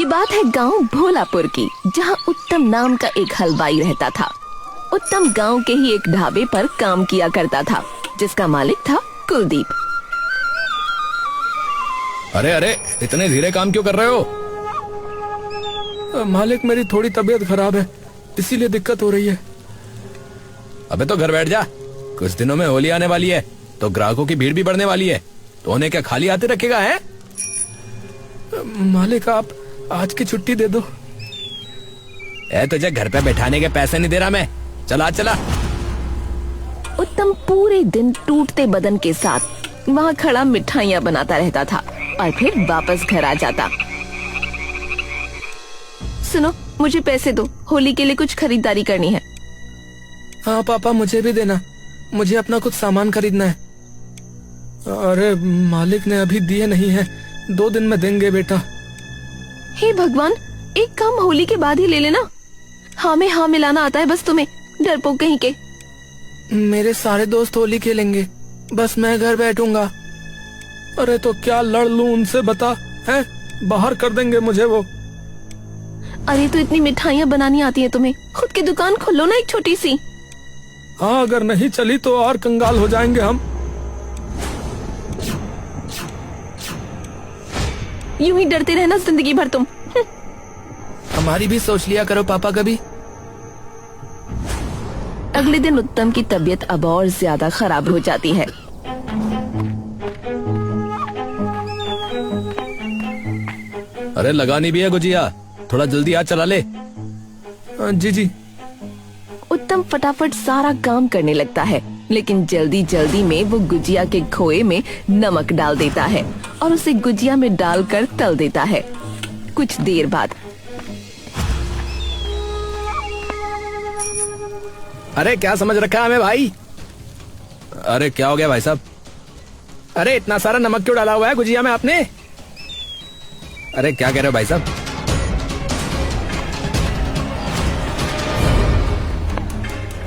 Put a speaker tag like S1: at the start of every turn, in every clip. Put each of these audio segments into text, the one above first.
S1: ये बात है गांव भोलापुर की, जहां उत्तम नाम का एक हलवाई रहता था। उत्तम गांव के ही एक ढाबे पर काम किया करता था, जिसका मालिक था कुलदीप।
S2: अरे अरे, इतने धीरे काम क्यों कर रहे हो?
S3: मालिक, मेरी थोड़ी तबीयत खराब है, इसीलिए दिक्कत हो रही है।
S2: अबे तो घर बैठ जा। कुछ दिनों में होली आने वाली है, तो ग्राहकों की भीड़ भी बढ़ने वाली है। तो उन्हें क्या खाली हाथे रखेगा है?
S3: मालिक, आप आज की छुट्टी दे दो।
S2: तुझे घर पे बैठाने के पैसे नहीं दे रहा मैं। चला चला।
S1: उत्तम पूरे दिन टूटते बदन के साथ वहाँ खड़ा मिठाइयाँ बनाता रहता था और फिर वापस घर आ जाता। सुनो, मुझे पैसे दो, होली के लिए कुछ खरीदारी करनी है।
S3: हाँ पापा, मुझे भी देना, मुझे अपना कुछ सामान खरीदना है। अरे मालिक ने अभी दिए नहीं है, 2 दिन में देंगे बेटा।
S1: हे भगवान, एक काम होली के बाद ही ले लेना। हाँ में हाँ मिलाना आता है बस तुम्हें, डरपोक कहीं के।
S3: मेरे सारे दोस्त होली खेलेंगे, बस मैं घर बैठूंगा। अरे तो क्या लड़ लूं उनसे, बता है? बाहर कर देंगे मुझे वो।
S1: अरे तो इतनी मिठाइयाँ बनानी आती है तुम्हें, खुद की दुकान खोलो ना एक छोटी सी।
S3: हाँ, अगर नहीं चली तो और कंगाल हो जाएंगे हम।
S1: यूं ही डरते रहना जिंदगी भर तुम।
S3: हमारी भी सोच लिया करो पापा कभी।
S1: अगले दिन उत्तम की तबीयत अब और ज्यादा खराब हो जाती है।
S2: अरे लगानी भी है गुजिया, थोड़ा जल्दी हाथ चला ले।
S3: जी जी।
S1: उत्तम फटाफट सारा काम करने लगता है, लेकिन जल्दी जल्दी में वो गुजिया के खोए में नमक डाल देता है और उसे गुजिया में डालकर तल देता है। कुछ देर बाद
S2: अरे क्या समझ रखा है हमें भाई? अरे क्या हो गया भाई साहब? अरे इतना सारा नमक क्यों डाला हुआ है गुजिया में आपने? अरे क्या कह रहे हो भाई साहब?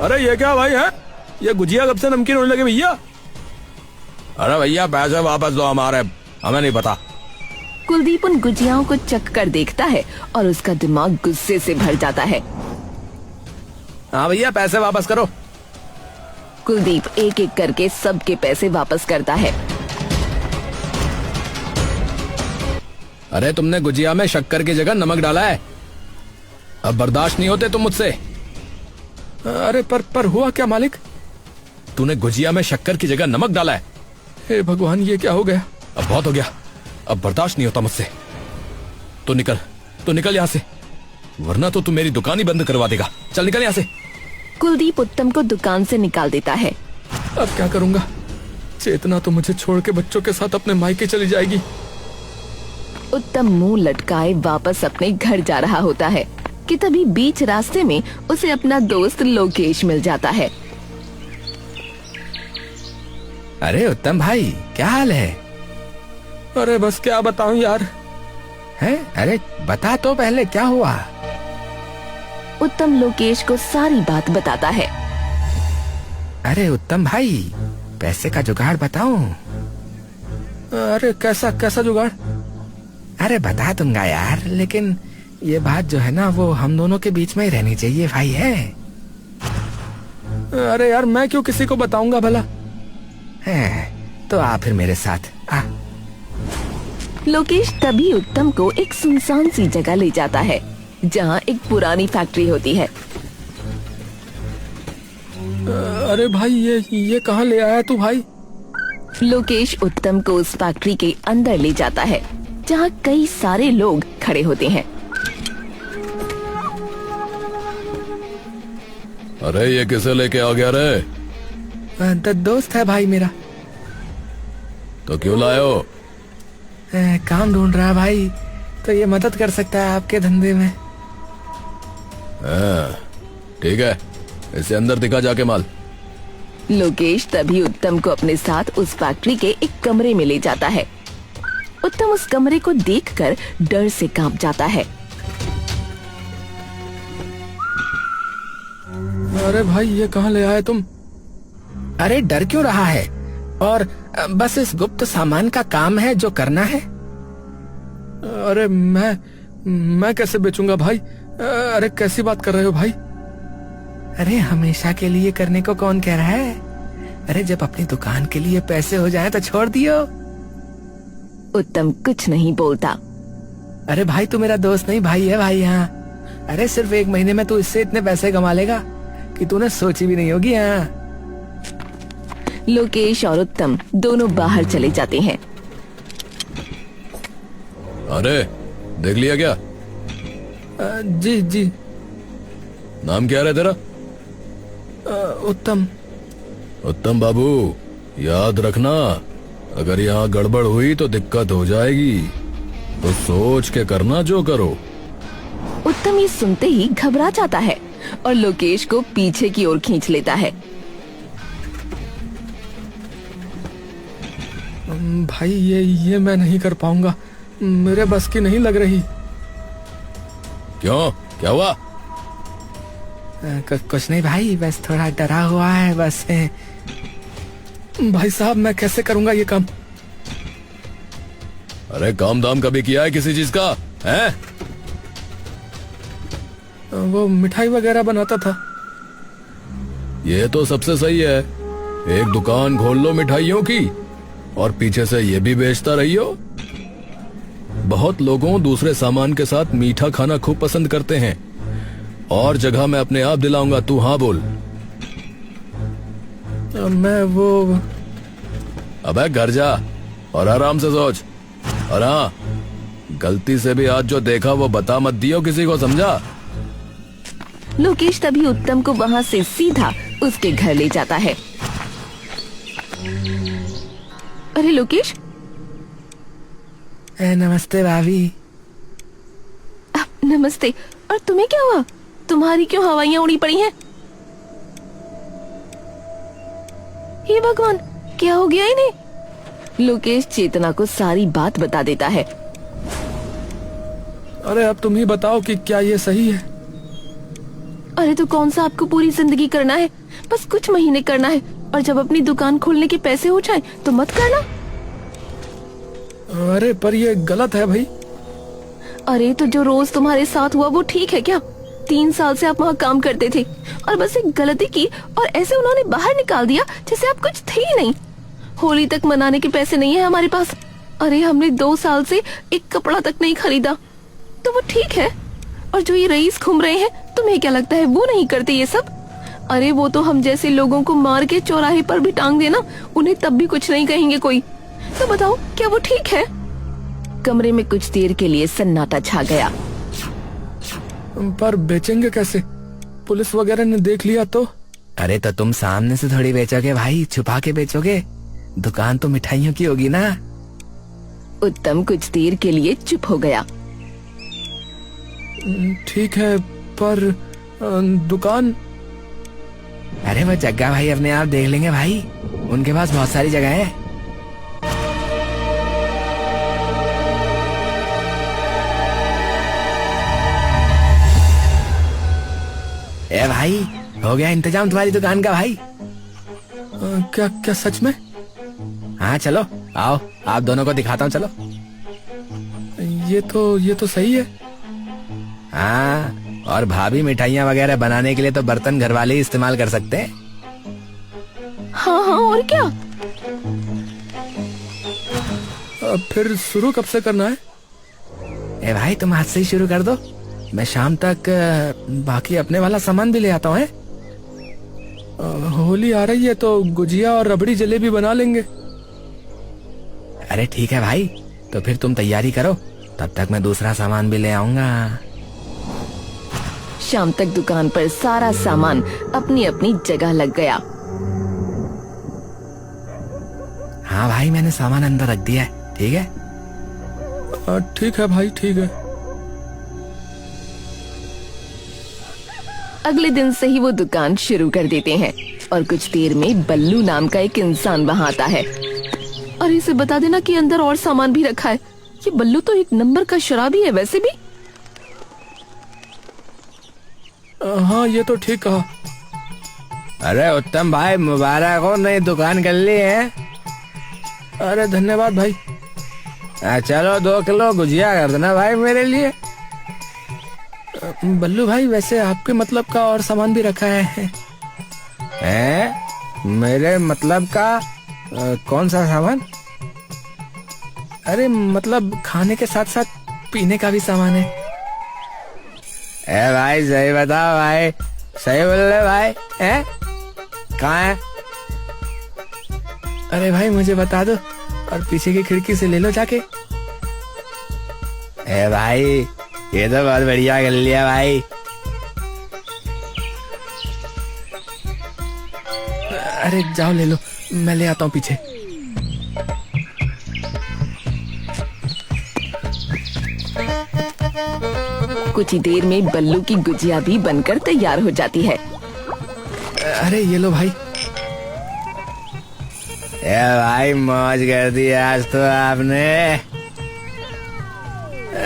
S3: अरे ये क्या भाई है? ये गुजिया कब से नमकीन होने लगे भैया?
S2: अरे भैया पैसे वापस दो हमारे, हमें नहीं पता।
S1: कुलदीप उन गुजियाओं को चख कर देखता है और उसका दिमाग गुस्से से भर जाता है।
S2: हाँ भैया, पैसे वापस करो।
S1: कुलदीप एक एक करके सबके पैसे वापस करता है।
S2: अरे तुमने गुजिया में शक्कर की जगह नमक डाला है, अब बर्दाश्त नहीं होते तुम मुझसे।
S3: अरे पर हुआ क्या मालिक?
S2: तूने गुजिया में शक्कर की जगह नमक डाला है।
S3: हे भगवान, ये क्या हो गया?
S2: अब बहुत हो गया, अब बर्दाश्त नहीं होता मुझसे। तो निकल यहाँ से, वरना तो तू मेरी दुकान ही बंद करवा देगा। चल निकल यहाँ से।
S1: कुलदीप उत्तम को दुकान से निकाल देता है।
S3: अब क्या करूंगा? चेतना तो मुझे छोड़ के बच्चों के साथ अपने मायके चली जाएगी।
S1: उत्तम मुंह लटकाए वापस अपने घर जा रहा होता है कि तभी बीच रास्ते में उसे अपना दोस्त लोकेश मिल जाता है।
S2: अरे उत्तम भाई, क्या हाल है?
S3: अरे बस क्या बताऊं यार।
S2: है? अरे बता तो पहले, क्या हुआ?
S1: उत्तम लोकेश को सारी बात बताता है।
S2: अरे उत्तम भाई, पैसे का जुगाड़ बताऊं?
S3: अरे कैसा जुगाड़?
S2: अरे बता दूंगा यार, लेकिन ये बात जो है ना, वो हम दोनों के बीच में ही रहनी चाहिए भाई है।
S3: अरे यार, मैं क्यों किसी को बताऊंगा भला?
S2: है तो आ फिर मेरे साथ आ।
S1: लोकेश तभी उत्तम को एक सुनसान सी जगह ले जाता है, जहाँ एक पुरानी फैक्ट्री होती है।
S3: अरे भाई, ये कहाँ ले आया तू भाई?
S1: लोकेश उत्तम को उस फैक्ट्री के अंदर ले जाता है, जहाँ कई सारे लोग खड़े होते हैं।
S2: अरे ये किसे लेके आ गया रे?
S3: दोस्त है भाई मेरा।
S2: तो क्यों लाए हो?
S3: काम ढूंढ रहा है भाई, तो ये मदद कर सकता है आपके धंधे में।
S2: ठीक है, इसे अंदर दिखा जाके माल।
S1: लोकेश तभी उत्तम को अपने साथ उस फैक्ट्री के एक कमरे में ले जाता है। उत्तम उस कमरे को देखकर डर से कांप जाता है।
S3: अरे भाई, ये कहाँ ले आए तुम?
S2: अरे डर क्यों रहा है? और बस इस गुप्त सामान का काम है जो करना है।
S3: अरे मैं कैसे बेचूंगा भाई? अरे कैसी बात कर रहे हो भाई? अरे हमेशा के लिए करने को कौन कह रहा है? अरे जब अपनी दुकान के लिए पैसे हो जाए तो छोड़ दियो।
S1: उत्तम कुछ नहीं बोलता।
S3: अरे भाई तू मेरा दोस्त नहीं भाई है भाई। हाँ अरे सिर्फ 1 महीने में तू इससे इतने पैसे कमा लेगा कि तूने सोची भी नहीं होगी। हाँ
S1: लोकेश और उत्तम दोनों बाहर चले जाते हैं।
S2: अरे देख लिया क्या?
S3: जी जी।
S2: नाम क्या है तेरा?
S3: उत्तम।
S2: उत्तम बाबू, याद रखना, अगर यहाँ गड़बड़ हुई तो दिक्कत हो जाएगी, तो सोच के करना जो करो।
S1: उत्तम ये सुनते ही घबरा जाता है और लोकेश को पीछे की ओर खींच लेता है।
S3: भाई ये मैं नहीं कर पाऊंगा, मेरे बस की नहीं लग रही।
S2: क्यों, क्या हुआ?
S3: कुछ नहीं भाई, बस थोड़ा डरा हुआ है बस। भाई साहब मैं कैसे करूंगा ये काम?
S2: अरे काम दाम कभी किया है किसी चीज का है?
S3: वो मिठाई वगैरह बनाता था।
S2: ये तो सबसे सही है, एक दुकान खोल लो मिठाइयों की और पीछे से ये भी बेचता रहियो। बहुत लोगों दूसरे सामान के साथ मीठा खाना खूब पसंद करते हैं, और जगह मैं अपने आप दिलाऊंगा, तू हाँ बोल।
S3: मैं वो
S2: अबे घर जा और आराम से सोच, और हाँ गलती से भी आज जो देखा वो बता मत दियो किसी को, समझा?
S1: लोकेश तभी उत्तम को वहाँ से सीधा उसके घर ले जाता है। अरे लोकेश।
S3: नमस्ते भाभी।
S1: नमस्ते। और तुम्हें क्या हुआ? तुम्हारी क्यों हवाइयाँ उड़ी पड़ी हैं? हे भगवान, क्या हो गया इन्हें? लोकेश चेतना को सारी बात बता देता है।
S3: अरे अब तुम ही बताओ कि क्या ये सही है?
S1: अरे तो कौन सा आपको पूरी जिंदगी करना है? बस कुछ महीने करना है, और जब अपनी दुकान खोलने के पैसे हो जाए तो मत करना।
S3: अरे पर ये गलत है भाई।
S1: अरे तो जो रोज तुम्हारे साथ हुआ वो ठीक है क्या? 3 साल से आप वहाँ काम करते थे और बस एक गलती की और ऐसे उन्होंने बाहर निकाल दिया जैसे आप कुछ थे ही नहीं। होली तक मनाने के पैसे नहीं है हमारे पास। अरे हमने 2 साल से एक कपड़ा तक नहीं खरीदा, तो वो ठीक है। और जो ये रईस घूम रहे हैं, तुम्हें क्या लगता है वो नहीं करते ये सब? अरे वो तो हम जैसे लोगों को मार के चौराहे पर भी टांग देना, उन्हें तब भी कुछ नहीं कहेंगे कोई। तो बताओ क्या वो ठीक है? कमरे में कुछ देर के लिए सन्नाटा छा गया।
S3: पर बेचेंगे कैसे? पुलिस वगैरह ने देख लिया तो? अरे तो तुम सामने से थोड़ी बेचोगे भाई, छुपा के बेचोगे। दुकान तो मिठाइयों की होगी ना।
S1: उत्तम कुछ देर के लिए चुप हो गया।
S3: ठीक है, पर दुकान? अरे वो जग्गा भाई अपने आप देख लेंगे भाई, उनके पास बहुत सारी जगह है। ए भाई, हो गया इंतजाम तुम्हारी दुकान का भाई। क्या क्या सच में? हाँ चलो आओ, आप दोनों को दिखाता हूँ, चलो। ये तो सही है। हाँ, और भाभी मिठाइयाँ वगैरह बनाने के लिए तो बर्तन घर वाले ही इस्तेमाल कर सकते हैं।
S1: हाँ हाँ, और क्या?
S3: फिर शुरू कब से करना है? ए भाई तुम आज से ही शुरू कर दो, मैं शाम तक बाकी अपने वाला सामान भी ले आता हूँ। होली आ रही है तो गुजिया और रबड़ी जलेबी बना लेंगे। अरे ठीक है भाई, तो फिर तुम तैयारी करो, तब तक मैं दूसरा सामान भी ले आऊंगा।
S1: शाम तक दुकान पर सारा सामान अपनी अपनी जगह लग गया।
S3: हाँ भाई, मैंने सामान अंदर रख दिया है, ठीक है? ठीक है भाई, ठीक है।
S1: अगले दिन से ही वो दुकान शुरू कर देते हैं और कुछ देर में बल्लू नाम का एक इंसान वहाँ आता है। और इसे बता देना कि अंदर और सामान भी रखा है। ये बल्लू तो एक नंबर का शराबी है वैसे भी।
S3: हाँ ये तो ठीक कहा। अरे उत्तम भाई, मुबारक हो, नई दुकान कर ली है। अरे धन्यवाद भाई। चलो 2 किलो गुजिया कर देना भाई मेरे लिए। बल्लू भाई, वैसे आपके मतलब का और सामान भी रखा है? मेरे मतलब का कौन सा सामान? अरे मतलब खाने के साथ साथ पीने का भी सामान है। भाई सही बताओ भाई, सही बोल रहे भाई। कहाँ है? अरे भाई मुझे बता दो और पीछे की खिड़की से ले लो जाके। भाई ये तो बहुत बढ़िया कर लिया भाई। अरे जाओ ले लो, मैं ले आता हूँ पीछे।
S1: कुछ ही देर में बल्लू की गुजिया भी बनकर तैयार हो जाती है।
S3: अरे ये लो भाई। भाई मौज कर दी आज तो आपने।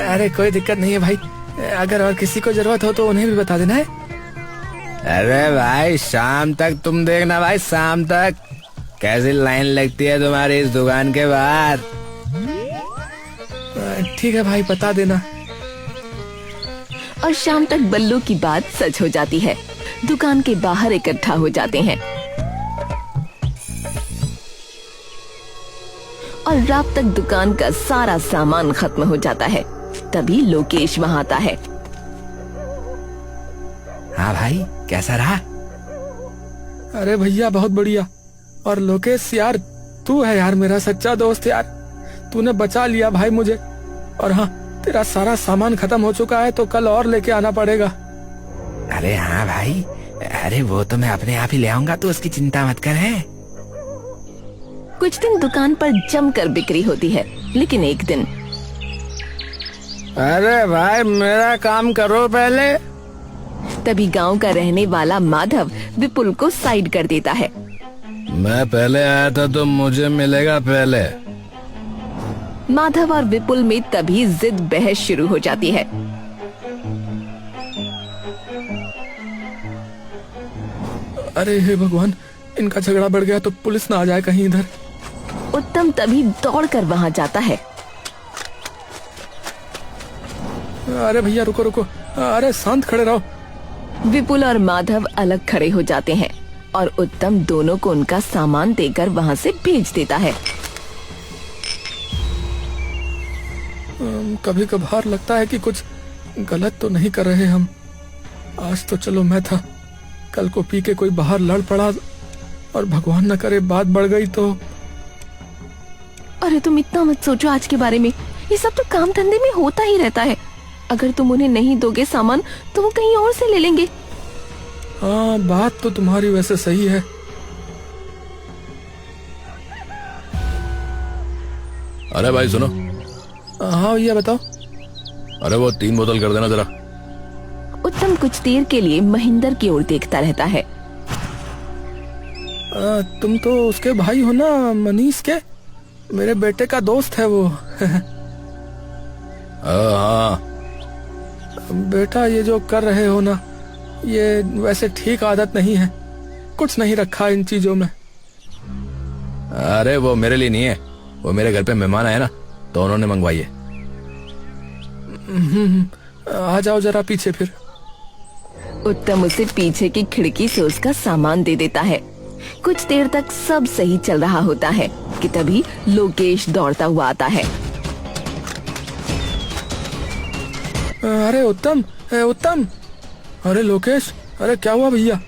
S3: अरे कोई दिक्कत नहीं है भाई, अगर और किसी को जरूरत हो तो उन्हें भी बता देना है। अरे भाई शाम तक तुम देखना भाई, शाम तक कैसी लाइन लगती है तुम्हारी इस दुकान के बाहर। ठीक है भाई, बता देना।
S1: और शाम तक बल्लू की बात सच हो जाती है। दुकान के बाहर इकट्ठा हो जाते हैं और रात तक दुकान का सारा सामान खत्म हो जाता है। तभी लोकेश वहाँ आता है।
S3: हाँ भाई, कैसा रहा? अरे भैया बहुत बढ़िया। और लोकेश यार, तू है यार मेरा सच्चा दोस्त यार, तूने बचा लिया भाई मुझे। और हाँ, तेरा सारा सामान खत्म हो चुका है तो कल और लेके आना पड़ेगा। अरे हाँ भाई, अरे वो तो मैं अपने आप ही ले आऊंगा, तू उसकी चिंता मत कर। है
S1: कुछ दिन दुकान पर जमकर बिक्री होती है, लेकिन एक दिन
S3: अरे भाई मेरा काम करो पहले।
S1: तभी गांव का रहने वाला माधव विपुल को साइड कर देता है।
S2: मैं पहले आया था तो मुझे मिलेगा पहले।
S1: माधव और विपुल में तभी जिद बहस शुरू हो जाती है।
S3: अरे हे भगवान, इनका झगड़ा बढ़ गया तो पुलिस ना आ जाए कहीं इधर।
S1: उत्तम तभी दौड़कर वहां जाता है।
S3: अरे भैया रुको रुको, अरे शांत खड़े रहो।
S1: विपुल और माधव अलग खड़े हो जाते हैं और उत्तम दोनों को उनका सामान देकर वहां से भेज देता है।
S3: कभी कभार लगता है कि कुछ गलत तो नहीं कर रहे हम। आज तो चलो मैं था, कल को पी के कोई बाहर लड़ पड़ा और भगवान न करे बात बढ़ गई तो।
S1: अरे तुम इतना मत सोचो आज के बारे में, ये सब तो काम धंधे में होता ही रहता है। अगर तुम उन्हें नहीं दोगे सामान तो वो कहीं और से ले लेंगे।
S3: हाँ बात तो तुम्हारी वैसे सही है।
S2: अरे भाई सुनो।
S3: हाँ भैया बताओ।
S2: अरे वो 3 बोतल कर देना जरा।
S1: उत्तम कुछ देर के लिए महेंद्र की ओर देखता रहता है।
S3: तुम तो उसके भाई हो ना, मनीष के? मेरे बेटे का दोस्त है वो।
S2: हाँ
S3: बेटा ये जो कर रहे हो ना, ये वैसे ठीक आदत नहीं है। कुछ नहीं रखा इन चीजों में।
S2: अरे वो मेरे लिए नहीं है, वो मेरे घर पे मेहमान आए ना तो उन्होंने मंगवाई है।
S3: आ जाओ जरा पीछे फिर।
S1: उत्तम उसे पीछे की खिड़की से उसका सामान दे देता है। कुछ देर तक सब सही चल रहा होता है कि तभी लोकेश दौड़ता हुआ आता है।
S3: अरे उत्तम, उत्तम। अरे लोकेश, अरे क्या हुआ भैया?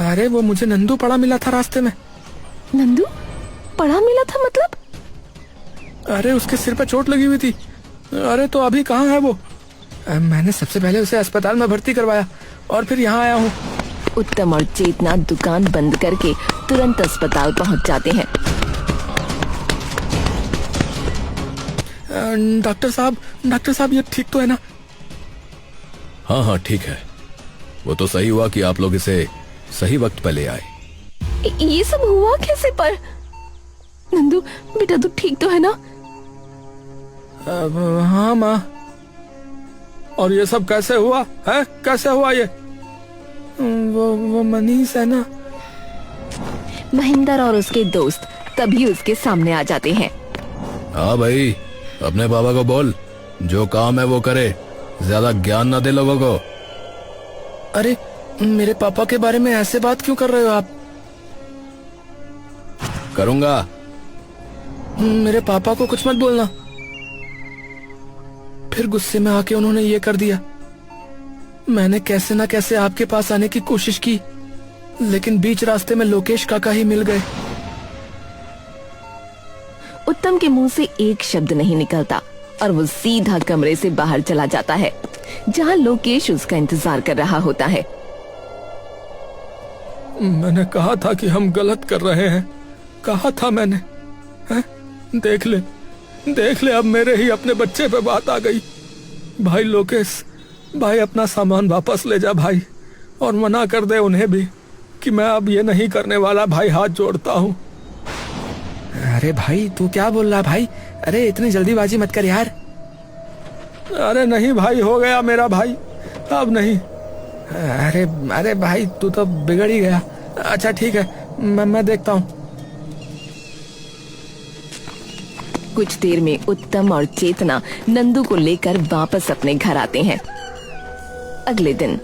S3: अरे वो मुझे नंदू पड़ा मिला था रास्ते में।
S1: नंदू पड़ा मिला था मतलब?
S3: अरे उसके सिर पे चोट लगी हुई थी। अरे तो अभी कहाँ है वो? मैंने सबसे पहले उसे अस्पताल में भर्ती करवाया और फिर यहाँ आया हूँ।
S1: उत्तम और चेतना दुकान बंद करके तुरंत अस्पताल पहुँच जाते हैं।
S3: डॉक्टर साहब ये ठीक तो है ना?
S2: हाँ हाँ ठीक है। वो तो सही हुआ कि आप लोग इसे सही वक्त पे ले आए।
S1: ये सब हुआ कैसे पर? नंदू बेटा तू ठीक तो है ना?
S3: हाँ माँ। और ये सब कैसे हुआ है? कैसे हुआ ये? वो मनीष है ना?
S1: महेंद्र और उसके दोस्त तभी उसके सामने आ जाते हैं।
S2: हाँ भाई, अपने बाबा को बोल जो काम है वो करे, ज्यादा ज्ञान ना दे लोगों को।
S3: अरे मेरे पापा के बारे में ऐसे बात क्यों कर रहे हो आप?
S2: करूंगा।
S3: मेरे पापा को कुछ मत बोलना। फिर गुस्से में आके उन्होंने ये कर दिया। मैंने कैसे ना कैसे आपके पास आने की कोशिश की, लेकिन बीच रास्ते में लोकेश काका ही मिल गए।
S1: उत्तम के मुंह से एक शब्द नहीं निकलता और वो सीधा कमरे से बाहर चला जाता है, जहां लोकेश उसका इंतजार कर रहा होता है।
S3: मैंने कहा था कि हम गलत कर रहे हैं, कहा था मैंने। हैं? देख ले अब मेरे ही अपने बच्चे पे बात आ गई। भाई लोकेश, भाई अपना सामान वापस ले जा भाई, और मना कर दे उन्हें भी कि मैं अब ये नहीं करने वाला। भाई हाथ जोड़ता हूँ। अरे भाई तू क्या बोल रहा भाई? अरे इतनी जल्दीबाजी मत कर यार। अरे नहीं भाई, हो गया मेरा भाई, अब नहीं। अरे भाई तू तो बिगड़ ही गया। अच्छा ठीक है, मैं देखता हूँ।
S1: कुछ देर में उत्तम और चेतना नंदू को लेकर वापस अपने घर आते हैं। अगले दिन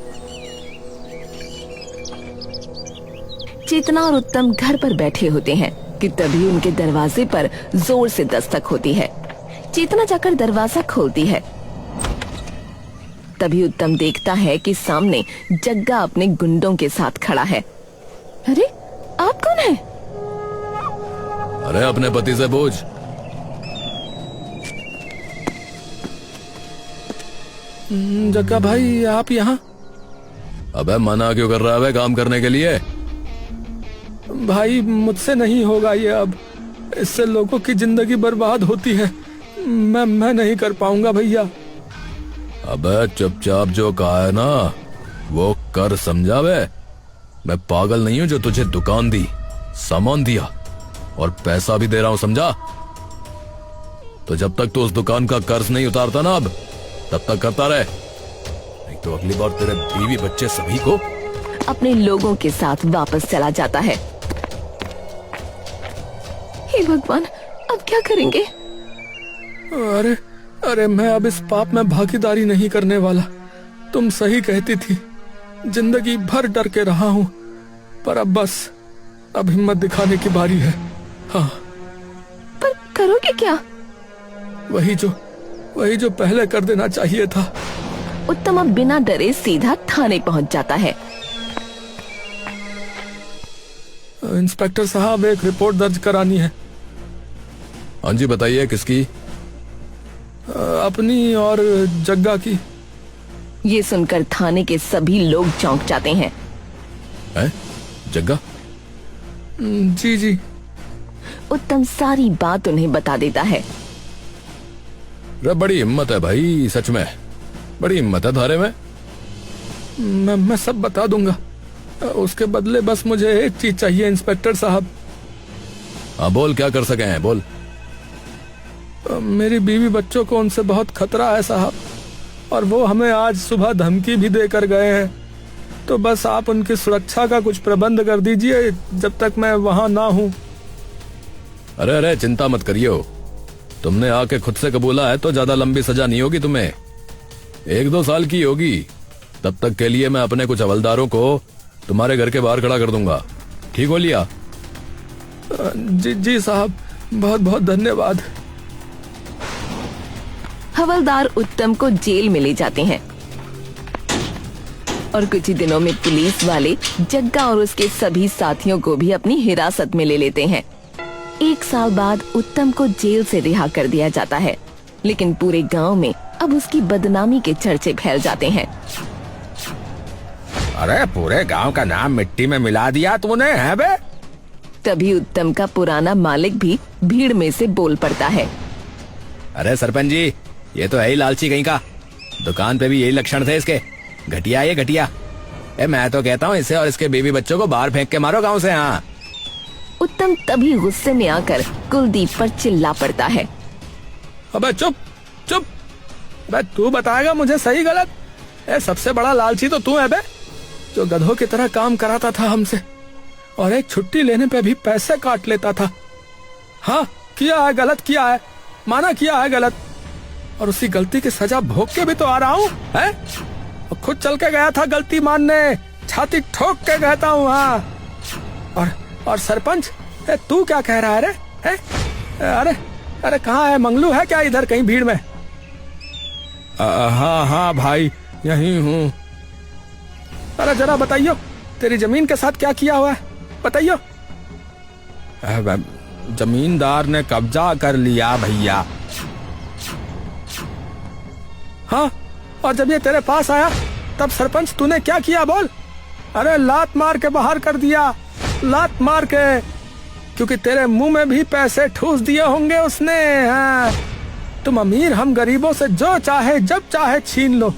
S1: चेतना और उत्तम घर पर बैठे होते हैं कि तभी उनके दरवाजे पर जोर से दस्तक होती है। चेतना जाकर दरवाजा खोलती है। तभी उत्तम देखता है कि सामने जग्गा अपने गुंडों के साथ खड़ा है। अरे आप कौन हैं?
S2: अरे अपने पति से पूछ।
S3: जग्गा भाई आप यहाँ?
S2: अबे मना क्यों कर रहा है काम करने के लिए?
S3: भाई मुझसे नहीं होगा ये, अब इससे लोगों की जिंदगी बर्बाद होती है। मैं नहीं कर पाऊंगा भैया।
S2: अबे चुपचाप जो कहा है ना वो कर, समझा बे? मैं पागल नहीं हूं जो तुझे दुकान दी, सामान दिया और पैसा भी दे रहा हूं, समझा? तो जब तक तू उस दुकान का कर्ज नहीं उतारता ना अब, तब तक करता रहे, नहीं तो अगली बार तेरे बीवी बच्चे सभी को
S1: अपने लोगों के साथ वापस चला जाता है। हे भगवान, अब क्या करेंगे?
S3: अरे मैं अब इस पाप में भागीदारी नहीं करने वाला। तुम सही कहती थी, जिंदगी भर डर के रहा हूँ, पर अब बस अब हिम्मत दिखाने की बारी है। हाँ,
S1: पर करोगे क्या?
S3: वही जो पहले कर देना चाहिए था।
S1: उत्तम अब बिना डरे सीधा थाने पहुंच जाता है।
S3: इंस्पेक्टर साहब, एक रिपोर्ट दर्ज करानी है।
S2: हाँ जी बताइए, किसकी?
S3: अपनी और जग्गा की।
S1: ये सुनकर थाने के सभी लोग चौंक जाते हैं।
S2: जग्गा?
S3: जी।
S1: उत्तम सारी बात उन्हें बता देता है।
S2: रे बड़ी हिम्मत है भाई, सच में बड़ी हिम्मत है थारे में।
S3: मैं सब बता दूंगा। उसके बदले बस मुझे एक चीज चाहिए इंस्पेक्टर साहब।
S2: हाँ बोल, क्या कर सके हैं, बोल।
S3: मेरी बीवी बच्चों को उनसे बहुत खतरा है साहब, और वो हमें आज सुबह धमकी भी देकर गए हैं। तो बस आप उनकी सुरक्षा का कुछ प्रबंध कर दीजिए जब तक मैं वहां ना हूं।
S2: अरे चिंता मत करियो, तुमने आके खुद से कबूला है तो ज्यादा लंबी सजा नहीं होगी तुम्हें, 1-2 साल की होगी। तब तक के लिए मैं अपने कुछ हवलदारों को तुम्हारे घर के बाहर खड़ा कर दूंगा, ठीक हो लिया?
S3: जी साहब, बहुत बहुत धन्यवाद।
S1: हवलदार उत्तम को जेल में ले जाते हैं और कुछ ही दिनों में पुलिस वाले जग्गा और उसके सभी साथियों को भी अपनी हिरासत में ले लेते हैं। 1 साल बाद उत्तम को जेल से रिहा कर दिया जाता है, लेकिन पूरे गांव में अब उसकी बदनामी के चर्चे फैल जाते हैं।
S3: अरे पूरे गांव का नाम मिट्टी में मिला दिया तूने, है बे?
S1: तभी उत्तम का पुराना मालिक भी भीड़ में से बोल पड़ता है।
S2: अरे सरपंच जी, ये तो है ही लालची कहीं का, दुकान पे भी यही लक्षण थे इसके, घटिया ये घटिया। मैं तो कहता हूँ इसे और इसके बीवी बच्चों को बाहर फेंक के मारो गांव से। हाँ।
S1: उत्तम तभी गुस्से में आकर कुलदीप पर चिल्ला पड़ता है।
S3: अबे चुप, अबे तू बताएगा मुझे सही गलत? सबसे बड़ा लालची तो तू है बे, जो गधों की तरह काम कराता था हमसे, और एक छुट्टी लेने पे भी पैसे काट लेता था। हाँ, किया है, गलत किया है, माना किया है गलत, और उसी गलती की सजा भोग के भी तो आ रहा हूँ। खुद चल के गया था गलती मानने, छाती ठोक के कहता हूँ। हाँ और सरपंच, तू क्या कह रहा है रे? अरे अरे कहाँ है? मंगलू है क्या इधर कहीं भीड़ में? हाँ भाई यहीं हूँ। अरे जरा बताइयो, तेरी जमीन के साथ क्या किया हुआ है, बताइयो। जमींदार ने कब्जा कर लिया भैया। हाँ, और जब ये तेरे पास आया तब सरपंच तूने क्या किया बोल? अरे लात मार के बाहर कर दिया, लात मार के, क्योंकि तेरे मुंह में भी पैसे ठूस दिए होंगे उसने। हाँ, तुम अमीर, हम गरीबों से जो चाहे जब चाहे छीन लो,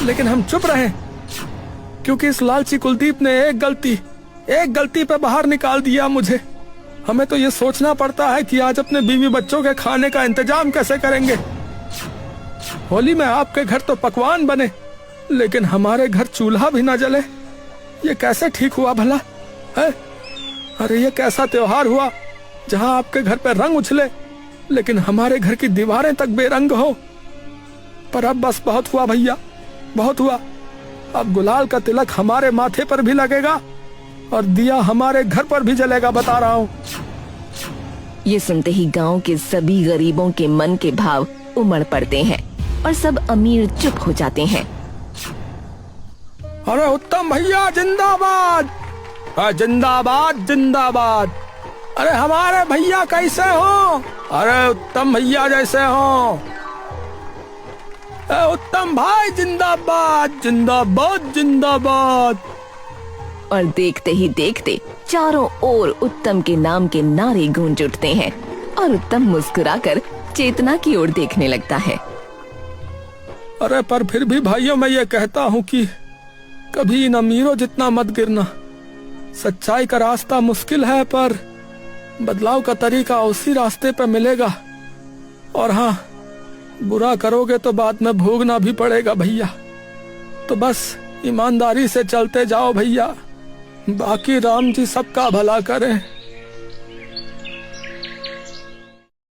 S3: लेकिन हम चुप रहे क्योंकि इस लालची कुलदीप ने एक गलती पे बाहर निकाल दिया मुझे। हमें तो ये सोचना पड़ता है कि आज अपने बीवी बच्चों के खाने का इंतजाम कैसे करेंगे। होली में आपके घर तो पकवान बने, लेकिन हमारे घर चूल्हा भी ना जले। ये कैसे ठीक हुआ भला है? अरे ये कैसा त्योहार हुआ जहां आपके घर पे रंग उछले, लेकिन हमारे घर की दीवारें तक बेरंग हो। पर अब बस बहुत हुआ भैया, बहुत हुआ। अब गुलाल का तिलक हमारे माथे पर भी लगेगा और दिया हमारे घर पर भी जलेगा, बता रहा हूँ।
S1: ये सुनते ही गांव के सभी गरीबों के मन के भाव उमड़ पड़ते हैं और सब अमीर चुप हो जाते हैं।
S3: अरे उत्तम भैया जिंदाबाद, जिंदाबाद जिंदाबाद। अरे हमारे भैया कैसे हो? अरे उत्तम भैया जैसे हो। उत्तम भाई जिंदाबाद जिंदाबाद जिंदाबाद।
S1: और देखते ही देखते चारों ओर उत्तम के नाम के नारे गूंज उठते हैं और उत्तम मुस्कुराकर चेतना की ओर देखने लगता है।
S3: अरे पर फिर भी भाइयों मैं ये कहता हूँ कि कभी इन अमीरों जितना मत गिरना। सच्चाई का रास्ता मुश्किल है, पर बदलाव का तरीका उसी रास्ते पे मिलेगा। और हाँ, बुरा करोगे तो बाद में भोगना भी पड़ेगा भैया। तो बस ईमानदारी से चलते जाओ भैया, बाकी राम जी सबका भला करें।